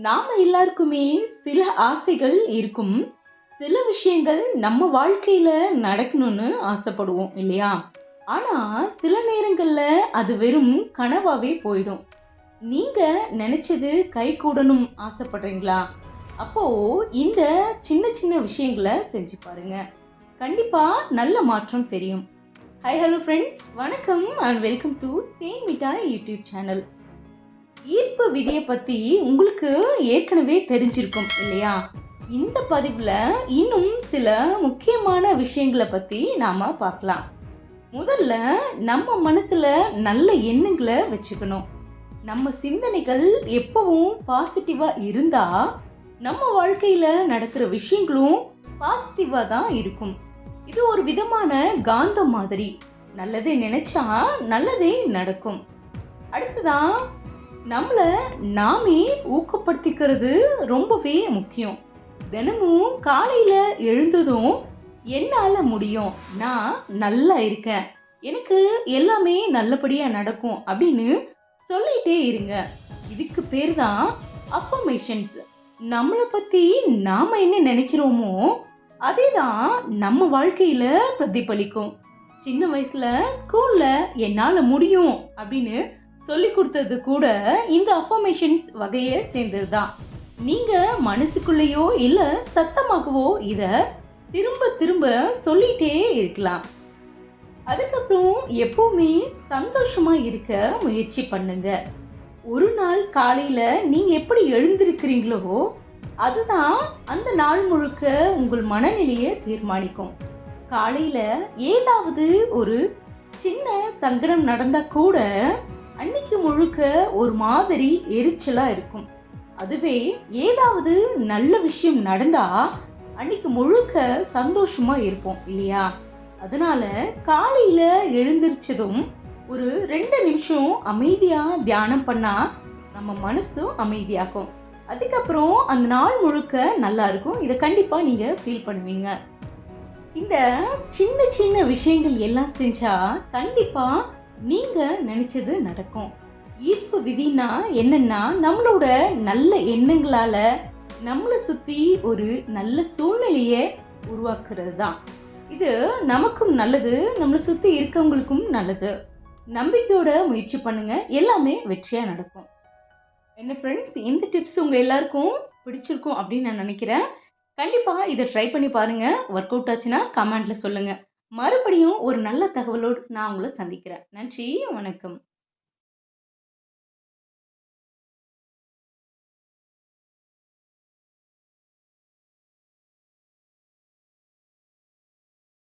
நாம எல்லாருக்குமே சில ஆசைகள் இருக்கும். சில விஷயங்கள் நம்ம வாழ்க்கையில நடக்கணும்னு ஆசைப்படுவோம் இல்லையா? ஆனா, சில நேரங்கள்ல அது வெறும் கனவாவே போயிடும். நீங்க நினைச்சது கைகூடணும் ஆசைப்படுறீங்களா? அப்போ இந்த சின்ன சின்ன விஷயங்கள செஞ்சு பாருங்க. கண்டிப்பா நல்ல மாற்றம் தெரியும். ஹாய் ஹலோ ஃப்ரெண்ட்ஸ், வணக்கம் அண்ட் வெல்கம் டு தேன் மிட்டாய் யூடியூப் சேனல். ஈர்ப்பு விதியை பத்தி உங்களுக்கு ஏற்கனவே தெரிஞ்சிருக்கும் இல்லையா? இந்த பதிவுல இன்னும் சில முக்கியமான விஷயங்களை பத்தி நாம பார்க்கலாம். முதல்ல நம்ம மனசுல நல்ல எண்ணங்களை வச்சுக்கணும். நம்ம சிந்தனைகள் எப்பவும் பாசிட்டிவா இருந்தா நம்ம வாழ்க்கையில நடக்கிற விஷயங்களும் பாசிட்டிவா தான் இருக்கும். இது ஒரு விதமான காந்தம் மாதிரி. நல்லதே நினைச்சா நல்லதே நடக்கும். அடுத்ததான் நம்மள நாமே ஊக்கப்படுத்திக்கிறது ரொம்பவே முக்கியம். தினமும் காலையில எழுந்ததும் என்னால முடியும், நான் நல்லா இருக்கேன், எனக்கு எல்லாமே நல்லபடியா நடக்கும் அப்படின்னு சொல்லிட்டே இருங்க. இதுக்கு பேர் தான் அஃபர்மேஷன்ஸ். நம்மளை பத்தி நாம என்ன நினைக்கிறோமோ அதே தான் நம்ம வாழ்க்கையில பிரதிபலிக்கும். சின்ன வயசுல ஸ்கூல்ல என்னால முடியும் அப்படின்னு சொல்லி கொடுத்தது கூட இந்த அஃபர்மேஷன்ஸ் வகையை சேர்ந்தது தான். நீங்க மனசுக்குள்ளேயோ இல்ல சத்தமாகவோ இத திரும்ப திரும்ப சொல்லிட்டே இருக்கலாம். அதுக்கப்புறம் எப்பவுமே சந்தோஷமா இருக்க முயற்சி பண்ணுங்க. ஒரு நாள் காலையில நீங்க எப்படி எழுந்திருக்கிறீங்களோ அதுதான் அந்த நாள் முழுக்க உங்கள் மனநிலையை தீர்மானிக்கும். காலையில ஏதாவது ஒரு சின்ன சங்கடம் நடந்தா கூட அன்னைக்கு முழுக்க ஒரு மாதிரி எரிச்சலா இருக்கும். அதுவே ஏதாவது நல்ல விஷயம் நடந்தா அன்னைக்கு முழுக்க சந்தோஷமா இருப்போம் இல்லையா? அதனால காலையில எழுந்திருச்சதும் ஒரு 2 நிமிஷம் அமைதியா தியானம் பண்ணா நம்ம மனசும் அமைதியாகும். அதுக்கப்புறம் அந்த நாள் முழுக்க நல்லா இருக்கும். இதை கண்டிப்பா நீங்க ஃபீல் பண்ணுவீங்க. இந்த சின்ன சின்ன விஷயங்கள் எல்லாம் செஞ்சா கண்டிப்பா நீங்க நினைச்சது நடக்கும். ஈர்ப்பு விதினா என்னன்னா, நம்மளோட நல்ல எண்ணங்களால நம்மளை சுத்தி ஒரு நல்ல சூழ்நிலையை உருவாக்குறது தான். இது நமக்கும் நல்லது, நம்மளை சுத்தி இருக்கவங்களுக்கும் நல்லது. நம்பிக்கையோட முயற்சி பண்ணுங்க, எல்லாமே வெற்றியா நடக்கும். என்ன ஃப்ரெண்ட்ஸ், இந்த டிப்ஸ் உங்க எல்லாருக்கும் பிடிச்சிருக்கும் அப்படின்னு நான் நினைக்கிறேன். கண்டிப்பா இதை ட்ரை பண்ணி பாருங்க. ஒர்க் அவுட் ஆச்சுன்னா கமெண்ட்ல சொல்லுங்க. மறுபடியும் ஒரு நல்ல தகவலோடு நான் உங்களை சந்திக்கிறேன். நன்றி, வணக்கம்.